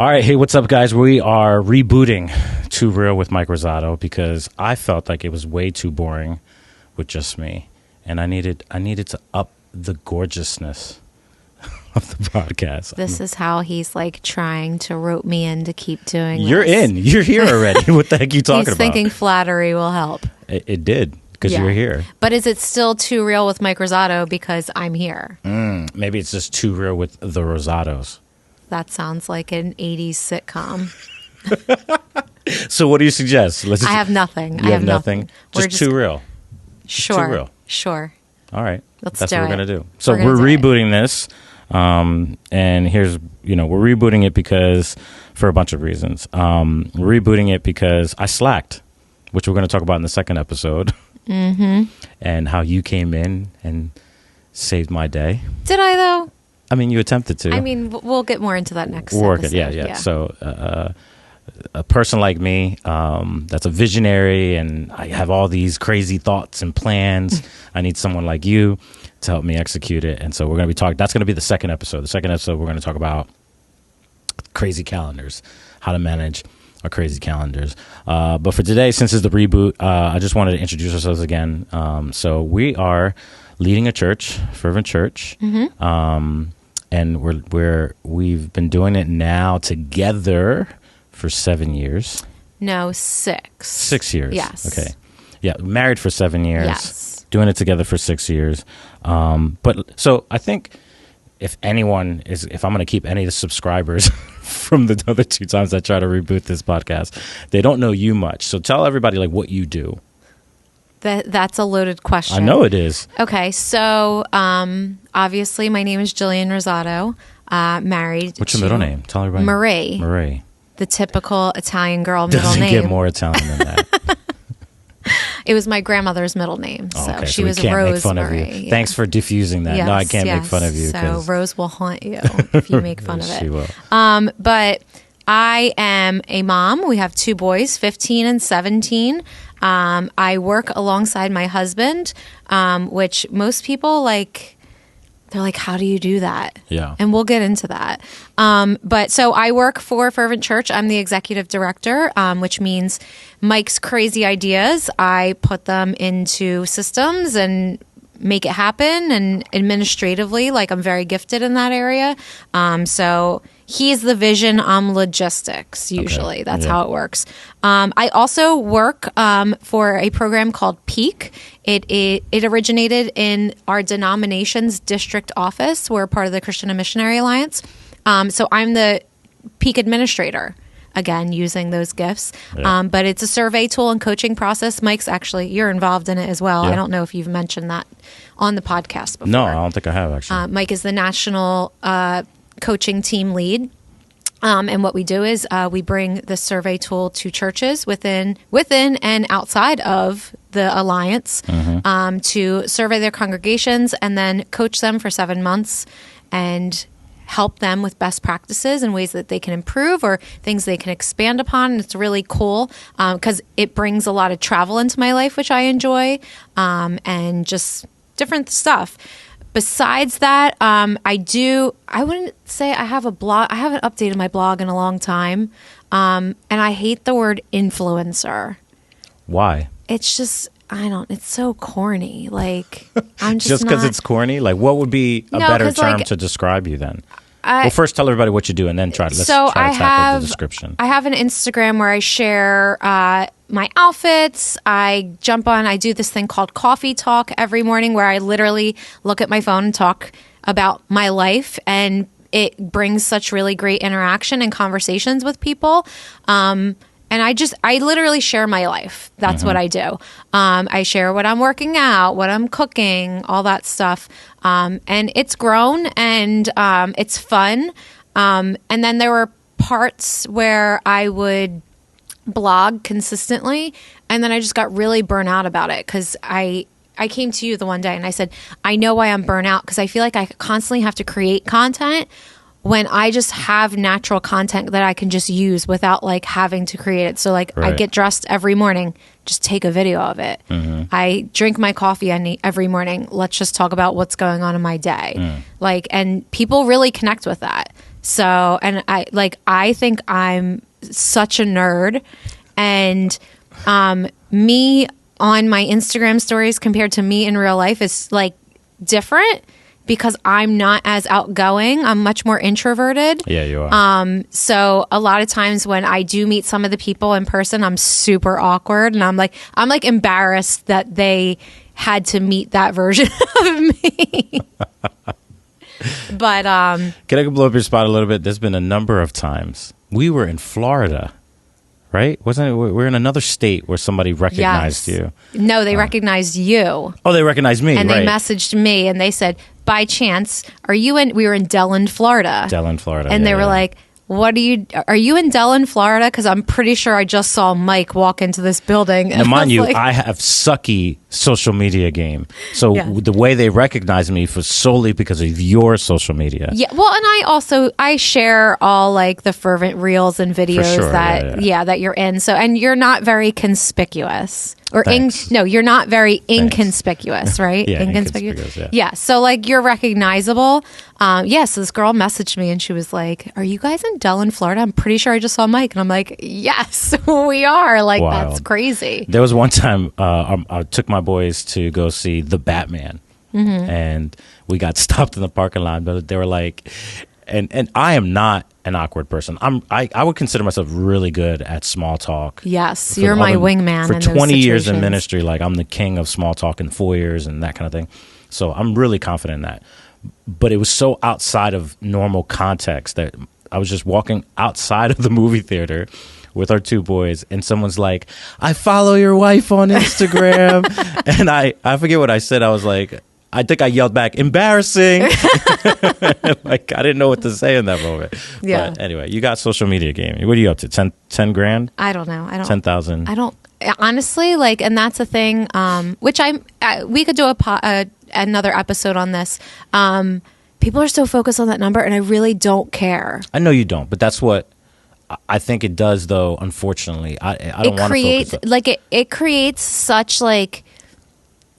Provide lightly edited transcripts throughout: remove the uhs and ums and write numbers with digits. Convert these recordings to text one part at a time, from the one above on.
All right. Hey, what's up, guys? We are rebooting Too Real with Mike Rosado because I felt like it was way too boring with just me. And I needed to up the gorgeousness of the podcast. This is how he's like trying to rope me in to keep doing You're this. in. You're here already. What the heck are you talking He's about? thinking flattery will help. It did because you're here. But is it still Too Real with Mike Rosado because I'm here? Maybe it's just Too Real with the Rosados. That sounds like an 80s sitcom. So what do you suggest? I have nothing. You have nothing? We're Just Too Real. Sure. Too Real. Sure. All right. Let's That's do what it. we're going to do. So We're we're gonna do it. rebooting this. And here's, we're rebooting it because for a bunch of reasons. We're rebooting it because I slacked, which we're going to talk about in the second episode. Mm-hmm. And how you came in and saved my day. Did I, though? I mean, you attempted to. I mean, we'll get more into that next We'll work it. episode. Yeah. So a person like me that's a visionary and I have all these crazy thoughts and plans. I need someone like you to help me execute it. And so we're going to be talking. That's going to be the second episode. The second episode, we're going to talk about crazy calendars, how to manage our crazy calendars. But for today, since it's the reboot, I just wanted to introduce ourselves again. So we are leading a church, Fervent Church. Mm-hmm. And we've been doing it now together for 7 years. No, 6. 6 years. Yes. Okay. Yeah, married for 7 years. Yes. Doing it together for 6 years. But so I think if I'm going to keep any of the subscribers from the other 2 times I try to reboot this podcast, they don't know you much. So tell everybody like what you do. That's a loaded question. I know it is. Okay, so obviously my name is Jillian Rosado, married What's your middle name? Tell everybody. Marie. Marie. The typical Italian girl middle Doesn't name. get more Italian than that. It was my grandmother's middle name, so Okay, she we was can't Rose make fun of you. Marie. Yeah. Thanks for diffusing that. No, I can't make fun of you. So 'cause Rose will haunt you if you make fun of it. She will. But I am a mom. We have 2 boys, 15 and 17. I work alongside my husband, which most people they're like, how do you do that? Yeah. And we'll get into that. But so I work for Fervent Church. I'm the executive director, which means Mike's crazy ideas, I put them into systems and make it happen. And administratively, I'm very gifted in that area. So he's the vision, I'm logistics, usually. Okay. That's Yeah. how it works. I also work for a program called Peak. It originated in our denomination's district office. We're part of the Christian and Missionary Alliance. So I'm the Peak administrator, again, using those gifts. Yeah. But it's a survey tool and coaching process. Mike's you're involved in it as well. Yeah. I don't know if you've mentioned that on the podcast before. No, I don't think I have actually. Mike is the national coaching team lead. And what we do is we bring the survey tool to churches within and outside of the alliance to survey their congregations and then coach them for 7 months and help them with best practices and ways that they can improve or things they can expand upon. And it's really cool because it brings a lot of travel into my life, which I enjoy, and just different stuff. Besides that, I wouldn't say I have a blog. I haven't updated my blog in a long time. And I hate the word influencer. Why? It's just, it's so corny. I'm Just because it's corny? What would be a No, better 'cause, term to describe you then? Well, first tell everybody what you do and then let's try to tackle the description. I have an Instagram where I share my outfits. I do this thing called Coffee Talk every morning where I literally look at my phone and talk about my life, and it brings such really great interaction and conversations with people. And I literally share my life. That's what I do. I share what I'm working out, what I'm cooking, all that stuff. And it's grown and it's fun. And then there were parts where I would blog consistently, and then I just got really burnt out about it because I came to you the one day and I said, I know why I'm burnt out because I feel like I constantly have to create content when I just have natural content that I can just use without having to create it. So I Right. get dressed every morning, just take a video of it. Mm-hmm. I drink my coffee every morning. Let's just talk about what's going on in my day. And people really connect with that. So, and I think I'm such a nerd, and me on my Instagram stories compared to me in real life is like different because I'm not as outgoing. I'm much more introverted. Yeah, you are. So a lot of times when I do meet some of the people in person, I'm super awkward, and I'm like embarrassed that they had to meet that version of me. But can I blow up your spot a little bit? There's been a number of times we were in Florida, right? Wasn't it? We're in another state where somebody recognized you. No, they recognized you. Oh, they recognized me, and right? they messaged me and they said, by chance, are you in? We were in Delaware, Florida. Delaware, Florida. And they were like, are you in Delaware, Florida? Because I'm pretty sure I just saw Mike walk into this building. And mind you, I have sucky social media game. So the way they recognize me was solely because of your social media. Yeah. Well, and I share all like the fervent reels and videos that you're in. So, and you're not very conspicuous. Or you're not very inconspicuous, right? Yeah, inconspicuous. Yeah. So like you're recognizable. So this girl messaged me and she was like, "Are you guys in Delaware, Florida? I'm pretty sure I just saw Mike." And I'm like, "Yes, we are." Like Wild. That's crazy. There was one time I took my boys to go see The Batman, and we got stopped in the parking lot. But they were like, and I am not an awkward person. I would consider myself really good at small talk. Yes, you're my wingman. For in 20 those years in situations. ministry, like I'm the king of small talk and foyers and that kind of thing. So I'm really confident in that. But it was so outside of normal context that I was just walking outside of the movie theater with our two boys, and someone's like, "I follow your wife on Instagram," and I forget what I said. I was like, I think I yelled back, "Embarrassing!" Like I didn't know what to say in that moment. Yeah. But anyway, you got social media gaming. What are you up to? 10 grand? I don't know. 10,000. I don't honestly like, and that's a thing. Which we could do another episode on this. People are so focused on that number, and I really don't care. I know you don't, but that's what I think it does, though. Unfortunately, I don't want to focus. It creates such like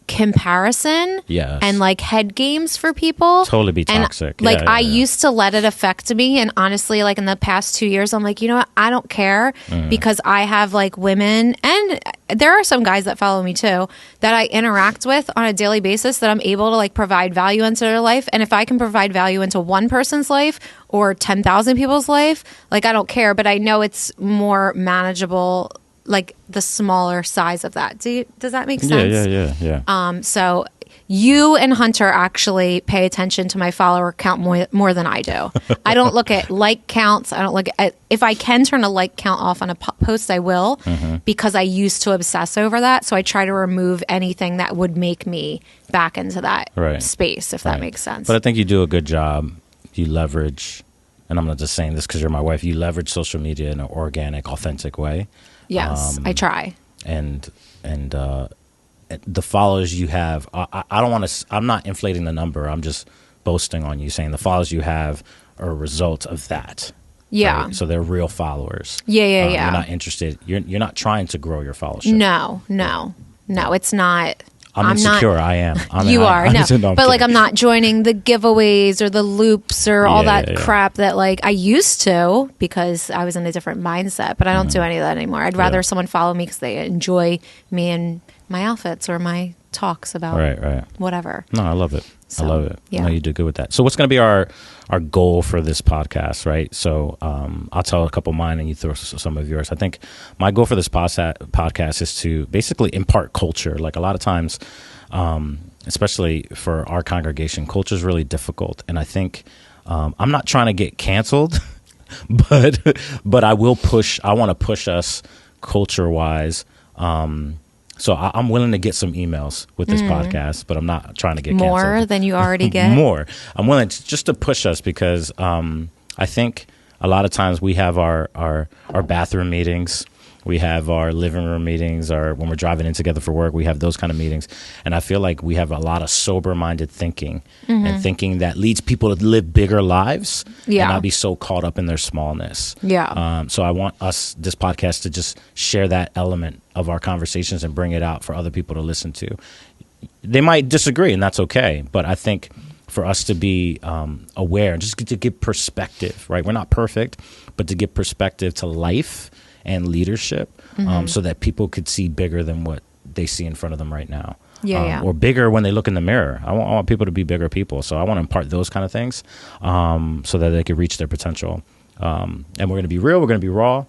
comparison and like head games for people. Totally be toxic. And I used to let it affect me, and honestly, like in the past 2 years, I'm like, you know what, I don't care because I have like women, and there are some guys that follow me too that I interact with on a daily basis that I'm able to like provide value into their life. And if I can provide value into one person's life or 10,000 people's life, like I don't care, but I know it's more manageable, like the smaller size of that. Does that make sense? Yeah. So you and Hunter actually pay attention to my follower count more than I do. I don't look at like counts. I don't look at, if I can turn a like count off on a post, I will, because I used to obsess over that. So I try to remove anything that would make me back into that space, if that makes sense. But I think you do a good job. You leverage, and I'm not just saying this because you're my wife, you leverage social media in an organic, authentic way. Yes, I try. And the followers you have, I don't want to, I'm not inflating the number. I'm just boasting on you, saying the followers you have are a result of that. Yeah. Right? So they're real followers. Yeah. You're not interested. You're not trying to grow your followership. No, it's not. I'm insecure. I am. You are. No, I'm but like kidding. I'm not joining the giveaways or the loops or all that crap that like I used to because I was in a different mindset. But I don't do any of that anymore. I'd rather someone follow me because they enjoy me and my outfits or my talks about whatever. No, I love it. So, I love it. Yeah. No, you do good with that. So what's going to be our goal for this podcast, right? So I'll tell a couple of mine and you throw some of yours. I think my goal for this podcast is to basically impart culture. Like a lot of times, especially for our congregation, culture is really difficult. And I think I'm not trying to get canceled, but I will push. I want to push us culture-wise. So I'm willing to get some emails with this podcast, but I'm not trying to get canceled. More than you already get? More. I'm willing just to push us because I think a lot of times we have our bathroom meetings. We have our living room meetings, or when we're driving in together for work, we have those kind of meetings. And I feel like we have a lot of sober-minded thinking and thinking that leads people to live bigger lives and not be so caught up in their smallness. Yeah. So I want this podcast, to just share that element of our conversations and bring it out for other people to listen to. They might disagree, and that's okay. But I think for us to be aware, just to give perspective, right? We're not perfect, but to give perspective to life and leadership, so that people could see bigger than what they see in front of them right now. Or bigger when they look in the mirror. I want people to be bigger people. So I want to impart those kind of things, so that they can reach their potential. And we're going to be real. We're going to be raw.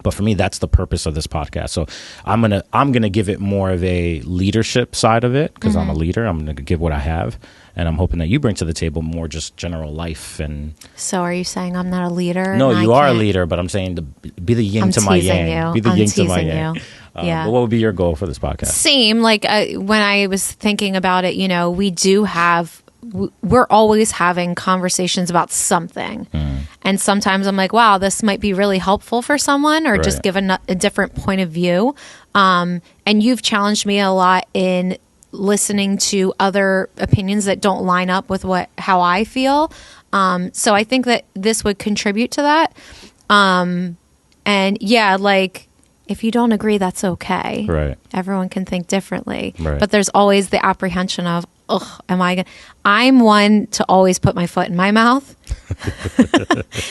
But for me, that's the purpose of this podcast. So I'm gonna give it more of a leadership side of it, because I'm a leader. I'm gonna give what I have, and I'm hoping that you bring to the table more just general life. And so, are you saying I'm not a leader? No, you are a leader, but I'm saying to be the yin to my yang. Be the yin to my yang. But what would be your goal for this podcast? Same. Like when I was thinking about it, we're always having conversations about something. And sometimes I'm like, wow, this might be really helpful for someone, or just give a different point of view. And you've challenged me a lot in listening to other opinions that don't line up with how I feel. So I think that this would contribute to that. And yeah, like, if you don't agree, that's okay. Right. Everyone can think differently. Right. But there's always the apprehension of, I'm one to always put my foot in my mouth.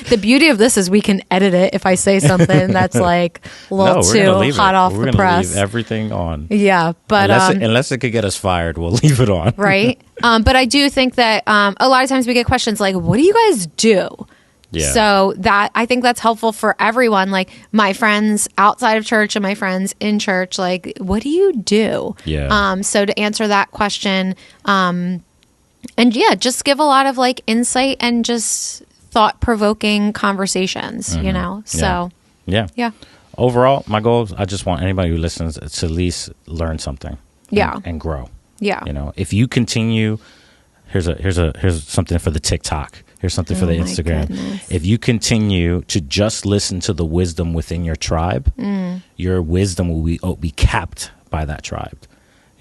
The beauty of this is we can edit it if I say something that's like a little too hot off the press. Leave everything on. Yeah, but unless it could get us fired, we'll leave it on. Right. But I do think that a lot of times we get questions like, what do you guys do? Yeah. So I think that's helpful for everyone, like my friends outside of church and my friends in church, like, what do you do? Yeah. So to answer that question, and just give a lot of like insight and just thought-provoking conversations, So yeah. Overall, my goal is I just want anybody who listens to at least learn something. And grow. Yeah. If you continue, here's something for the TikTok. Here's something for the Instagram. Goodness. If you continue to just listen to the wisdom within your tribe, your wisdom will be capped by that tribe,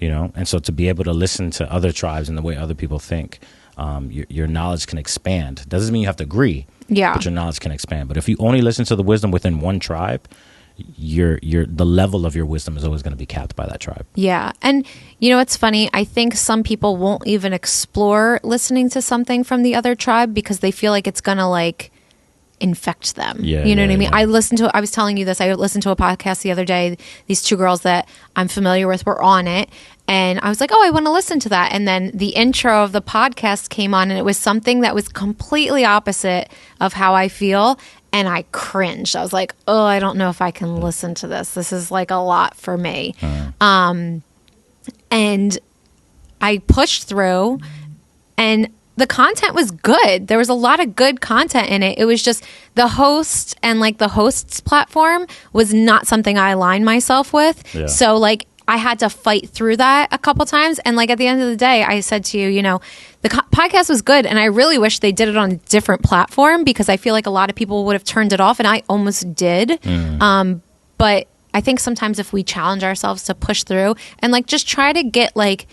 And so to be able to listen to other tribes and the way other people think, your knowledge can expand. Doesn't mean you have to agree, but your knowledge can expand. But if you only listen to the wisdom within one tribe, the level of your wisdom is always going to be capped by that tribe. Yeah. And it's funny, I think some people won't even explore listening to something from the other tribe because they feel like it's going to like infect them. You know what I mean? I was telling you this, I listened to a podcast the other day. These two girls that I'm familiar with were on it. And I was like, I want to listen to that. And then the intro of the podcast came on and it was something that was completely opposite of how I feel. And I cringed. I was like, I don't know if I can listen to this. This is like a lot for me. And I pushed through and the content was good. There was a lot of good content in it. It was just the host and like the host's platform was not something I aligned myself with. Yeah. So like I had to fight through that a couple times. And like at the end of the day, I said to you, the podcast was good. And I really wish they did it on a different platform because I feel like a lot of people would have turned it off. And I almost did. But I think sometimes if we challenge ourselves to push through and like just try to get like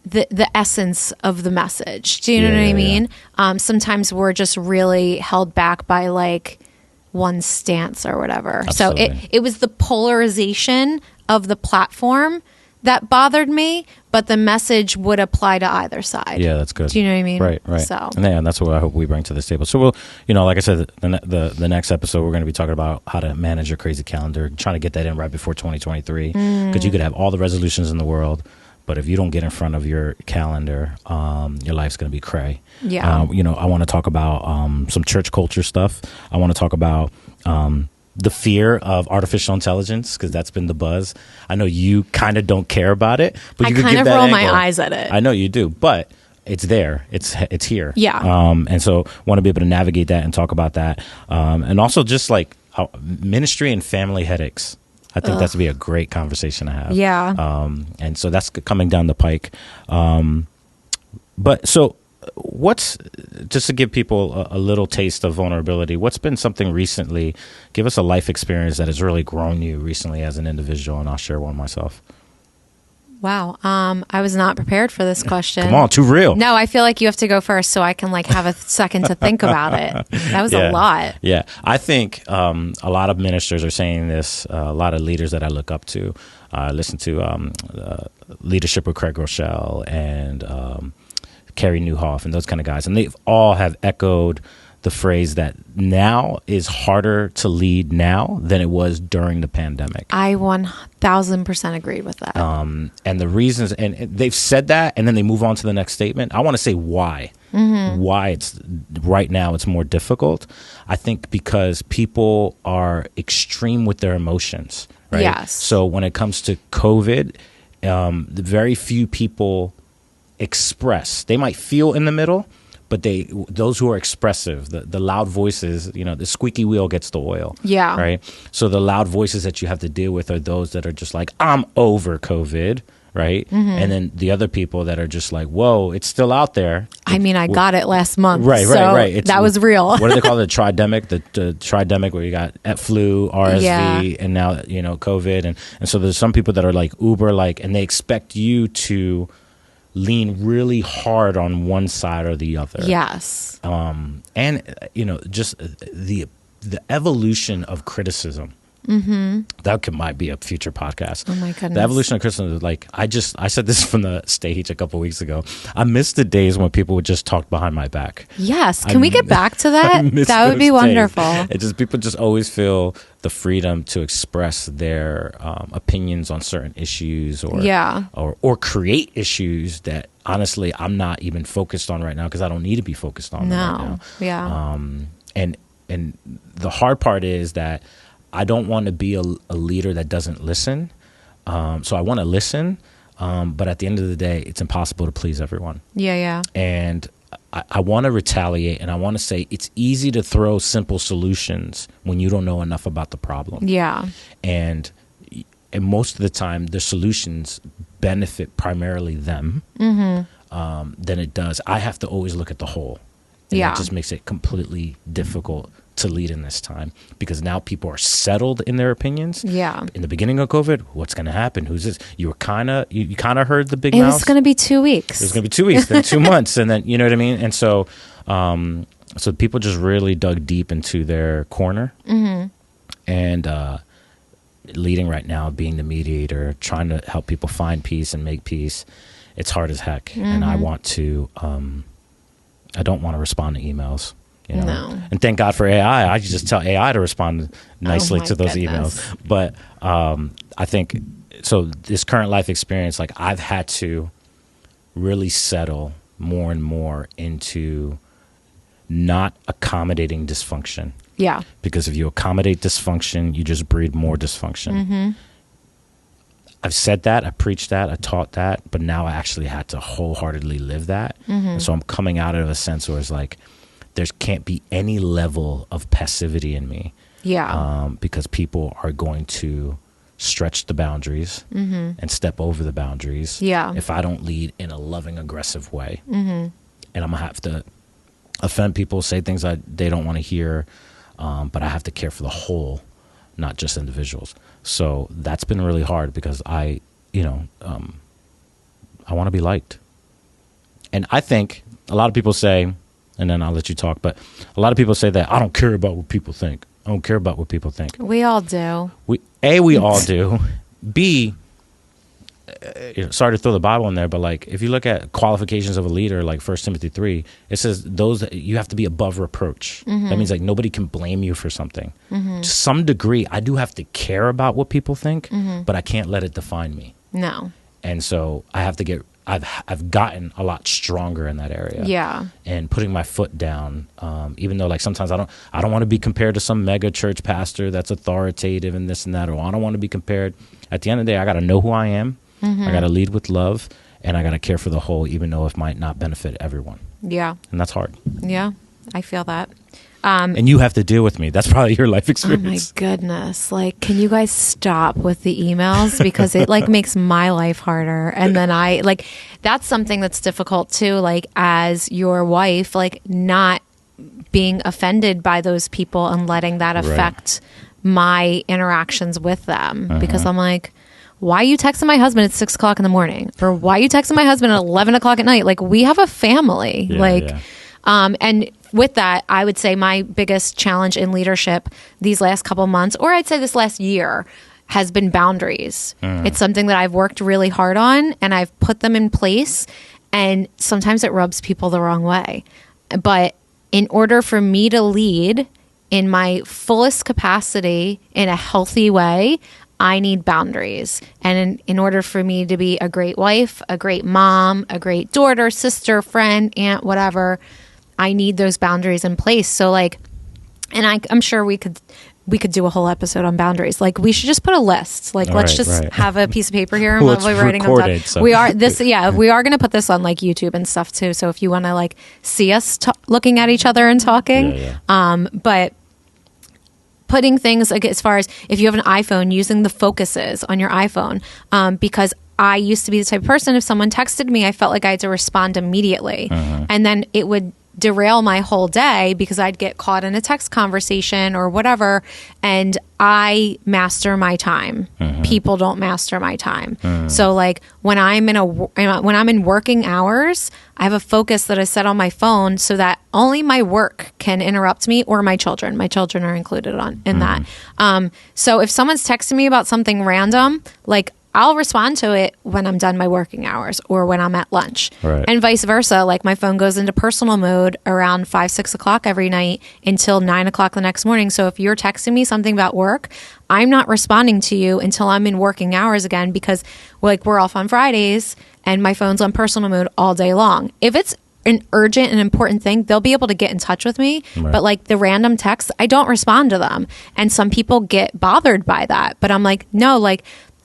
the essence of the message. Do you know what I mean? Sometimes we're just really held back by like one stance or whatever. Absolutely. So it was the polarization of the platform that bothered me, but the message would apply to either side. Yeah, that's good. Do you know what I mean? Right. So, and that's what I hope we bring to this table. So we'll, like I said, the next episode, we're going to be talking about how to manage your crazy calendar, trying to get that in right before 2023, because you could have all the resolutions in the world, but if you don't get in front of your calendar, your life's going to be cray. Yeah. I want to talk about some church culture stuff. I want to talk about the fear of artificial intelligence, because that's been the buzz. I know you kind of don't care about it, but you I kind of roll my eyes at it. I know you do, but it's there. It's here. Yeah. And so want to be able to navigate that and talk about that. And also just like ministry and family headaches. I think that's to be a great conversation to have. Yeah. And so that's coming down the pike. But so what's, just to give people a little taste of vulnerability, what's been something recently, give us a life experience that has really grown you recently as an individual, and I'll share one myself. Wow. I was not prepared for this question. Come on, too real. No, I feel like you have to go first so I can like have a second to think about it. That was a lot. Yeah. I think a lot of ministers are saying this, a lot of leaders that I look up to. I listen to Leadership with Craig Rochelle and Carey Nieuwhof and those kind of guys. And they all have echoed the phrase that now is harder to lead now than it was during the pandemic. I 1000% agree with that. And the reasons, and they've said that, and then they move on to the next statement. I want to say why. Why it's right now it's more difficult. I think because people are extreme with their emotions, right? Yes. So when it comes to COVID, the very few people express. They might feel in the middle, but those who are expressive, the loud voices, the squeaky wheel gets the oil. Yeah. Right. So the loud voices that you have to deal with are those that are just like, I'm over COVID. Right. And then the other people that are just like, whoa, it's still out there. I mean, I got it last month. Right. That was real. What do they call it? The tridemic? The tridemic where you got flu, RSV, and now, COVID. And so there's some people that are like uber and they expect you to lean really hard on one side or the other. Yes. And just the evolution of criticism. That might be a future podcast. Oh my goodness. The evolution of criticism, I said this from the stage a couple of weeks ago. I miss the days when people would just talk behind my back. Yes. Can we get back to that? That would be days. wonderful. People just always feel the freedom to express their opinions on certain issues or create issues that honestly I'm not even focused on right now because I don't need to be focused on them right now. Yeah. And the hard part is that I don't want to be a leader that doesn't listen. So I want to listen, but at the end of the day, it's impossible to please everyone. Yeah. And I want to retaliate, and I want to say it's easy to throw simple solutions when you don't know enough about the problem. Yeah. And most of the time, the solutions benefit primarily them than it does. I have to always look at the whole. And that just makes it completely difficult to lead in this time because now people are settled in their opinions. Yeah. In the beginning of COVID, what's going to happen? Who's this? You were kind of heard the big mouth. It was going to be 2 weeks. It was going to be 2 weeks, then 2 months, and then you know what I mean. And so, so people just really dug deep into their corner, and leading right now, being the mediator, trying to help people find peace and make peace. It's hard as heck, and I want to. I don't want to respond to emails. No. And thank God for AI. I can just tell AI to respond nicely to those emails. But I think, so this current life experience, I've had to really settle more and more into not accommodating dysfunction. Yeah. Because if you accommodate dysfunction, you just breed more dysfunction. I've said that, I preached that, I taught that, but now I actually had to wholeheartedly live that. And so I'm coming out of a sense where it's there can't be any level of passivity in me. Yeah. Because people are going to stretch the boundaries and step over the boundaries. Yeah. If I don't lead in a loving, aggressive way. And I'm going to have to offend people, say things they don't want to hear, but I have to care for the whole, not just individuals. So that's been really hard because I want to be liked. And I think a lot of people say, and then I'll let you talk, but a lot of people say that I don't care about what people think. I don't care about what people think. We all do. We all do. B, sorry to throw the Bible in there, but if you look at qualifications of a leader, like 1 Timothy 3, it says you have to be above reproach. That means nobody can blame you for something. To some degree, I do have to care about what people think, but I can't let it define me. No. And so I have to I've gotten a lot stronger in that area. Yeah. And putting my foot down, even though sometimes I don't want to be compared to some mega church pastor that's authoritative and this and that, or I don't want to be compared. At the end of the day, I got to know who I am. I got to lead with love, and I got to care for the whole, even though it might not benefit everyone. Yeah. And that's hard. Yeah, I feel that. And you have to deal with me. That's probably your life experience. Oh my goodness. Can you guys stop with the emails? Because it makes my life harder. And then that's something that's difficult too, as your wife, not being offended by those people and letting that affect my interactions with them. Because I'm why are you texting my husband at 6 o'clock in the morning? Or why are you texting my husband at 11 o'clock at night? We have a family. And with that, I would say my biggest challenge in leadership these last couple months, or I'd say this last year, has been boundaries. It's something that I've worked really hard on, and I've put them in place. And sometimes it rubs people the wrong way. But in order for me to lead in my fullest capacity in a healthy way, I need boundaries. And in order for me to be a great wife, a great mom, a great daughter, sister, friend, aunt, whatever, I need those boundaries in place. So like, and I'm sure we could do a whole episode on boundaries. Like we should just put a list. Like let's just have a piece of paper here and well, we'll be writing them down. So. We are going to put this on like YouTube and stuff too. So if you want to like see us looking at each other and talking, but putting things like as far as if you have an iPhone, using the focuses on your iPhone, because I used to be the type of person, if someone texted me, I felt like I had to respond immediately. And then it would derail my whole day because I'd get caught in a text conversation or whatever. And I master my time. People don't master my time. So like when I'm in working hours, I have a focus that I set on my phone so that only my work can interrupt me, or my children. My children are included in that. So if someone's texting me about something random, like I'll respond to it when I'm done my working hours or when I'm at lunch, and vice versa. Like my phone goes into personal mode around 5, 6 o'clock every night until 9 o'clock the next morning. So if you're texting me something about work, I'm not responding to you until I'm in working hours again, because like we're off on Fridays and my phone's on personal mode all day long. If it's an urgent and important thing, they'll be able to get in touch with me. But like the random texts, I don't respond to them. And some people get bothered by that. But I'm like, no, like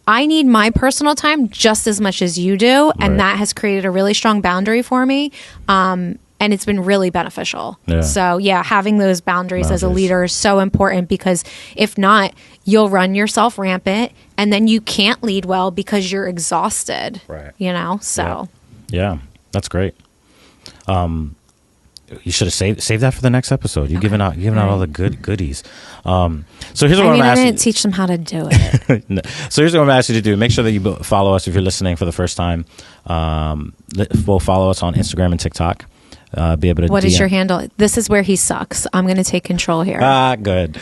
I need my personal time just as much as you do. And that has created a really strong boundary for me. And it's been really beneficial. So yeah, having those boundaries as a leader is so important, because if not, you'll run yourself rampant and then you can't lead well because you're exhausted, you know? So yeah, that's great. You should have saved that for the next episode. You're giving out all the goodies. So here's what I'm asking. I didn't teach them how to do it. No. So here's what I'm asking you to do. Make sure that you follow us if you're listening for the first time. We'll follow us on Instagram and TikTok. Be able to. What is your handle? This is where he sucks. I'm going to take control here. Good.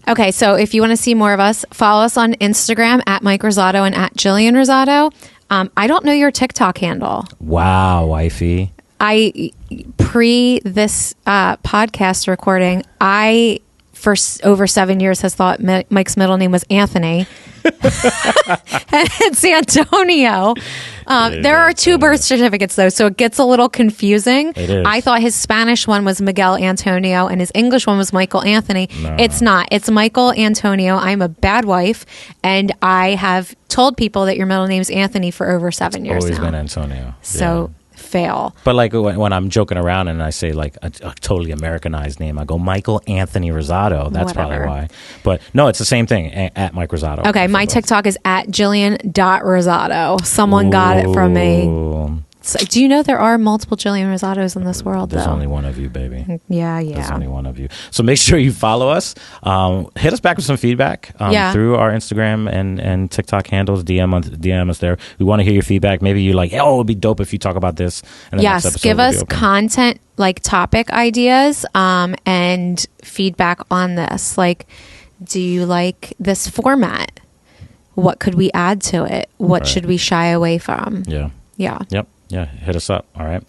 Okay, so if you want to see more of us, follow us on Instagram at Mike Rosato and at Jillian Rosato. I don't know your TikTok handle. Wow, wifey. Pre this podcast recording, I for over 7 years has thought Mike's middle name was Anthony. And it's Antonio. There are 2 birth certificates though, so it gets a little confusing. It is. I thought his Spanish one was Miguel Antonio and his English one was Michael Anthony. No. It's not. It's Michael Antonio. I'm a bad wife, and I have told people that your middle name is Anthony for over 7 years Always now. been Antonio. So fail. But like when I'm joking around and I say like a totally Americanized name, I go Michael Anthony Rosato. That's probably why. But no, it's the same thing at Mike Rosato. Okay, my TikTok is at Jillian.Rosato. Someone got it from me. So, do you know there are multiple Jillian Rosatos in this world? There's only one of you, baby. Yeah. There's only one of you. So make sure you follow us. Hit us back with some feedback through our Instagram and TikTok handles. DM us there. We want to hear your feedback. Maybe you're like, oh, it would be dope if you talk about this. And the next episode give us content, like topic ideas, and feedback on this. Like, do you like this format? What could we add to it? What should we shy away from? Yeah. Yep. Yeah, hit us up. All right.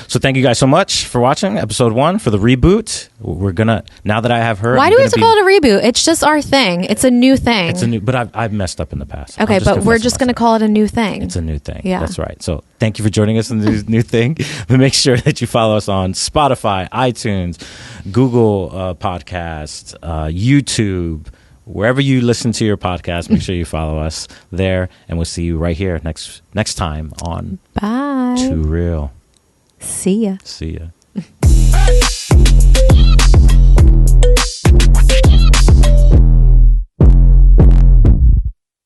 So thank you guys so much for watching episode 1 for the reboot. We're gonna, now that I have her. Why do we have to call it a reboot? It's just our thing. It's a new thing. It's a new, but I've messed up in the past. Okay, but we're just gonna call it a new thing. It's a new thing. Yeah, that's right. So thank you for joining us in this new thing. But make sure that you follow us on Spotify, iTunes, Google Podcast, YouTube. Wherever you listen to your podcast, make sure you follow us there, and we'll see you right here next time on Bye. Too Real. See ya. See ya.